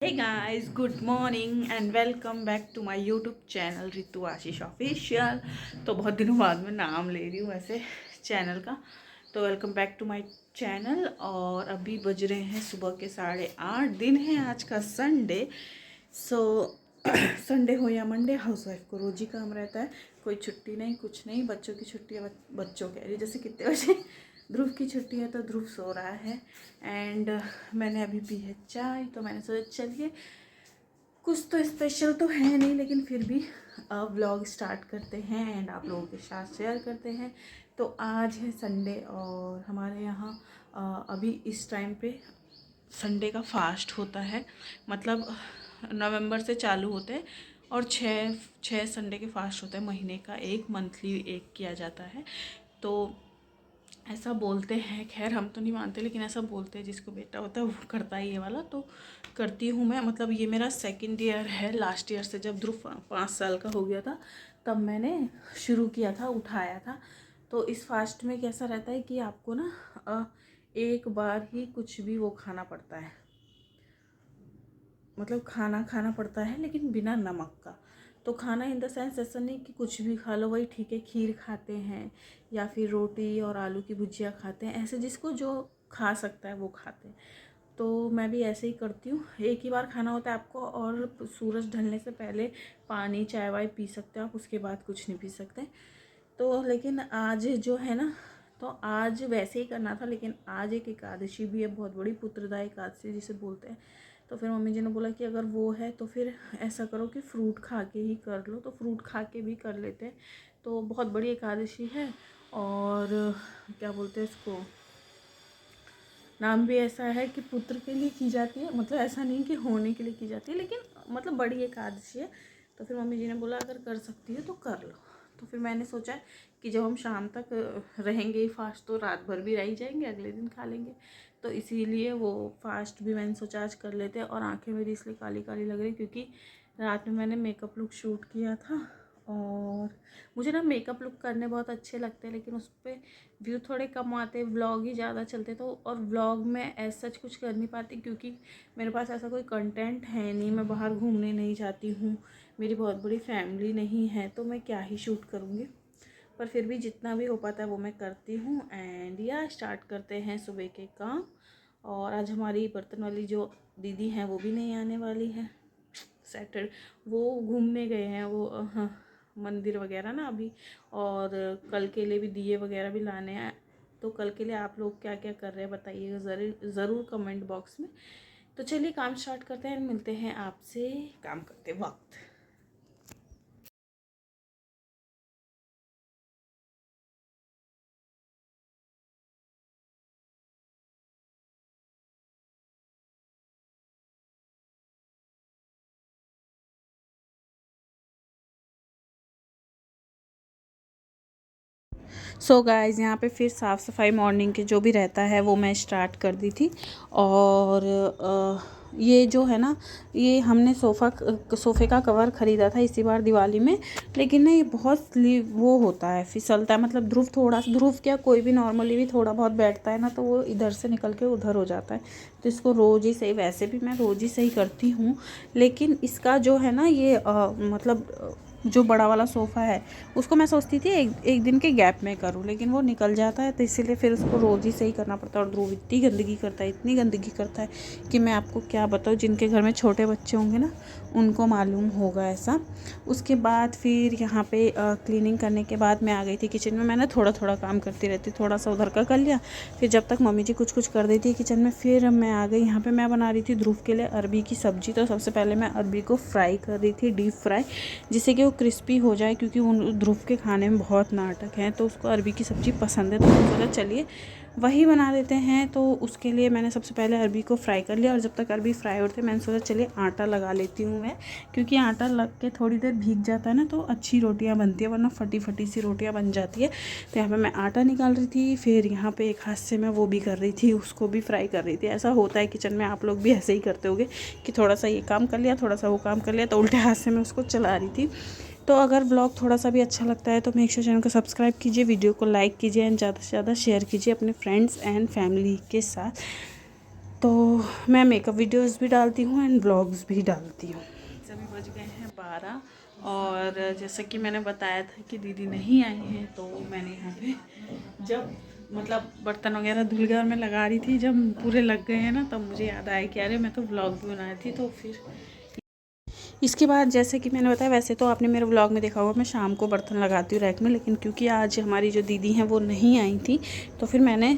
Hey guys, good morning and welcome back to my YouTube channel Ritu Ashish official. तो बहुत दिनों बाद मैं नाम ले रही हूँ ऐसे चैनल का। तो welcome back to my channel. और अभी बज रहे हैं सुबह के 8:30। दिन है आज का संडे। सो संडे हो या मंडे, हाउसवाइफ को रोज ही काम रहता है। कोई छुट्टी नहीं, कुछ नहीं। बच्चों की छुट्टी है, बच्चों कह रही जैसे कितने बजे ध्रुव की छुट्टी है तो ध्रुव सो रहा है। एंड मैंने अभी पी है चाय, तो मैंने सोचा चलिए कुछ तो स्पेशल तो है नहीं, लेकिन फिर भी व्लॉग स्टार्ट करते हैं एंड आप लोगों के साथ शेयर करते हैं। तो आज है संडे और हमारे यहाँ अभी इस टाइम पे संडे का फास्ट होता है। मतलब नवंबर से चालू होते हैं और छः छः संडे के फास्ट होता है। महीने का एक, मंथली एक किया जाता है। तो ऐसा बोलते हैं, खैर हम तो नहीं मानते, लेकिन ऐसा बोलते हैं जिसको बेटा होता है वो करता है ये वाला। तो करती हूँ मैं। मतलब ये मेरा सेकंड ईयर है। लास्ट ईयर से जब ध्रुव 5 साल का हो गया था तब मैंने शुरू किया था, उठाया था। तो इस फास्ट में कैसा रहता है कि आपको ना एक बार ही कुछ भी वो खाना पड़ता है। मतलब खाना खाना पड़ता है लेकिन बिना नमक का। तो खाना इन द सेंस ऐसा नहीं कि कुछ भी खा लो वही ठीक है। खीर खाते हैं या फिर रोटी और आलू की भुजिया खाते हैं, ऐसे जिसको जो खा सकता है वो खाते हैं। तो मैं भी ऐसे ही करती हूँ। एक ही बार खाना होता है आपको, और सूरज ढलने से पहले पानी चाय वाय पी सकते हो आप, उसके बाद कुछ नहीं पी सकते। तो लेकिन आज जो है ना, तो आज वैसे ही करना था, लेकिन आज एक एकादशी भी है बहुत बड़ी, पुत्रदा एकादशी जिसे बोलते हैं। तो फिर मम्मी जी ने बोला कि अगर वो है तो फिर ऐसा करो कि फ्रूट खा के ही कर लो। तो फ्रूट खा के भी कर लेते हैं। तो बहुत बड़ी एकादशी है। और क्या बोलते हैं इसको, नाम भी ऐसा है कि पुत्र के लिए की जाती है। मतलब ऐसा नहीं कि होने के लिए की जाती है, लेकिन मतलब बड़ी एकादशी है। तो फिर मम्मी जी ने बोला अगर कर सकती हो तो कर लो। तो फिर मैंने सोचा कि जब हम शाम तक रहेंगे ही फास्ट तो रात भर भी रह ही जाएंगे, अगले दिन खा लेंगे। तो इसीलिए वो फास्ट भी मैंने सोचा आज कर लेते हैं। और आंखें मेरी इसलिए काली काली लग रही क्योंकि रात में मैंने मेकअप लुक शूट किया था। और मुझे ना मेकअप लुक करने बहुत अच्छे लगते हैं, लेकिन उस पर व्यू थोड़े कम आते, व्लॉग ही ज़्यादा चलते। तो और व्लॉग में ऐसा सच कुछ कर नहीं पाती क्योंकि मेरे पास ऐसा कोई कंटेंट है नहीं। मैं बाहर घूमने नहीं जाती हूँ, मेरी बहुत बड़ी फैमिली नहीं है, तो मैं क्या ही शूट करूँगी। पर फिर भी जितना भी हो पाता है वो मैं करती हूँ। एंड या स्टार्ट करते हैं सुबह के काम। और आज हमारी बर्तन वाली जो दीदी हैं वो भी नहीं आने वाली है। सैटरडे वो घूमने गए हैं, वो हाँ, मंदिर वगैरह ना अभी। और कल के लिए भी दिए वगैरह भी लाने हैं। तो कल के लिए आप लोग क्या क्या कर रहे हैं बताइएगा ज़रूर कमेंट बॉक्स में। तो चलिए काम स्टार्ट करते हैं, मिलते हैं आपसे काम करते वक्त। सो गाइस, यहाँ पे फिर साफ़ सफाई मॉर्निंग के जो भी रहता है वो मैं स्टार्ट कर दी थी। और ये जो है ना, ये हमने सोफ़े का कवर ख़रीदा था इसी बार दिवाली में। लेकिन ना ये बहुत वो होता है, फिसलता है। मतलब ध्रुव क्या, कोई भी नॉर्मली भी थोड़ा बहुत बैठता है ना तो वो इधर से निकल के उधर हो जाता है। तो इसको रोज़ ही सही, वैसे भी मैं रोज़ ही सही करती हूँ, लेकिन इसका जो है ना ये मतलब जो बड़ा वाला सोफ़ा है उसको मैं सोचती थी एक दिन के गैप में करूँ, लेकिन वो निकल जाता है। तो इसीलिए फिर उसको रोज़ ही सही करना पड़ता है। और ध्रुव इतनी गंदगी करता है, इतनी गंदगी करता है कि मैं आपको क्या बताऊँ। जिनके घर में छोटे बच्चे होंगे ना उनको मालूम होगा ऐसा। उसके बाद फिर यहाँ पे क्लीनिंग करने के बाद मैं आ गई थी किचन में। मैंने थोड़ा थोड़ा काम करती रहती, थोड़ा सा उधर का कर लिया, फिर जब तक मम्मी जी कुछ कुछ कर देती है किचन में, फिर मैं आ गई यहाँ पे। मैं बना रही थी ध्रुव के लिए अरबी की सब्ज़ी। तो सबसे पहले मैं अरबी को फ्राई कर रही थी, डीप फ्राई, जिससे कि वो क्रिस्पी हो जाए, क्योंकि उन ध्रुव के खाने में बहुत नाटक है तो उसको अरबी की सब्ज़ी पसंद है। तो मैंने सोचा चलिए वही बना देते हैं। तो उसके लिए मैंने सबसे पहले अरबी को फ्राई कर लिया। और जब तक अरबी फ्राई होते मैंने सोचा चलिए आटा लगा लेती हूँ मैं, क्योंकि आटा लग के थोड़ी देर भीग जाता है ना तो अच्छी रोटियाँ बनती है, वरना फटी फटी सी रोटियाँ बन जाती है। तो यहाँ पे मैं आटा निकाल रही थी, फिर यहाँ पे एक हाथ से मैं वो भी कर रही थी, उसको भी फ्राई कर रही थी। ऐसा होता है किचन में, आप लोग भी ऐसे ही करते होगे कि थोड़ा सा ये काम कर लिया, थोड़ा सा वो काम कर लिया, तो उल्टे हाथ से मैं उसको चला रही थी। तो अगर व्लॉग थोड़ा सा भी अच्छा लगता है तो मेक श्योर चैनल को सब्सक्राइब कीजिए, वीडियो को लाइक कीजिए एंड ज़्यादा से ज़्यादा शेयर कीजिए अपने फ्रेंड्स एंड फैमिली के साथ। तो मैं मेकअप वीडियोस भी डालती हूँ एंड व्लॉग्स भी डालती हूँ। सभी बज गए हैं 12 और जैसे कि मैंने बताया था कि दीदी नहीं आई हैं, तो मैंने यहाँ पे जब मतलब बर्तन वगैरह धुल गए और मैं लगा रही थी, जब पूरे लग गए हैं ना, तब मुझे याद आया कि अरे मैं तो व्लॉग भी बनाई थी। तो फिर इसके बाद जैसे कि मैंने बताया, वैसे तो आपने मेरे व्लॉग में देखा होगा मैं शाम को बर्तन लगाती हूँ रैक में, लेकिन क्योंकि आज हमारी जो दीदी हैं वो नहीं आई थी, तो फिर मैंने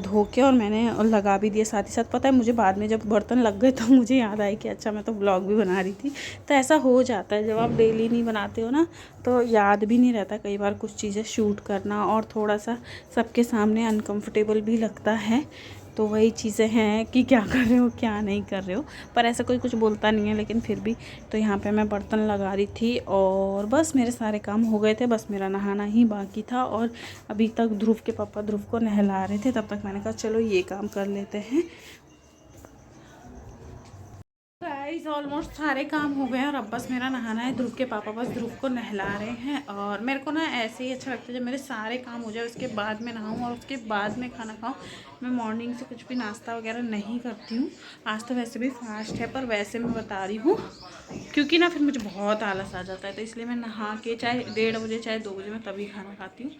धो के और मैंने लगा भी दिया साथ ही साथ। पता है मुझे बाद में जब बर्तन लग गए तो मुझे याद आया कि अच्छा मैं तो व्लॉग भी बना रही थी। तो ऐसा हो जाता है जब आप डेली नहीं बनाते हो ना, तो याद भी नहीं रहता कई बार कुछ चीज़ें शूट करना, और थोड़ा सा सबके सामने अनकम्फर्टेबल भी लगता है। तो वही चीज़ें हैं कि क्या कर रहे हो क्या नहीं कर रहे हो, पर ऐसा कोई कुछ बोलता नहीं है, लेकिन फिर भी। तो यहाँ पे मैं बर्तन लगा रही थी और बस मेरे सारे काम हो गए थे, बस मेरा नहाना ही बाकी था। और अभी तक ध्रुव के पापा ध्रुव को नहला रहे थे, तब तक मैंने कहा चलो ये काम कर लेते हैं। गाइस ऑलमोस्ट सारे काम हो गए और अब बस मेरा नहाना है। ध्रुव के पापा बस ध्रुव को नहला रहे हैं, और मेरे को ना ऐसे ही अच्छा लगता है जब मेरे सारे काम हो जाए उसके बाद मैं नहाऊं और उसके बाद मैं खाना खाऊं। मैं मॉर्निंग से कुछ भी नाश्ता वगैरह नहीं करती हूँ। आज तो वैसे भी फास्ट है, पर वैसे मैं बता रही हूँ क्योंकि ना फिर मुझे बहुत आलस आ जाता है, तो इसलिए मैं नहा के चाहे 1:30 बजे चाहे 2 बजे मैं तभी खाना खाती हूँ।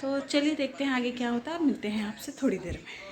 तो चलिए देखते हैं आगे क्या होता है और मिलते हैं आपसे थोड़ी देर में।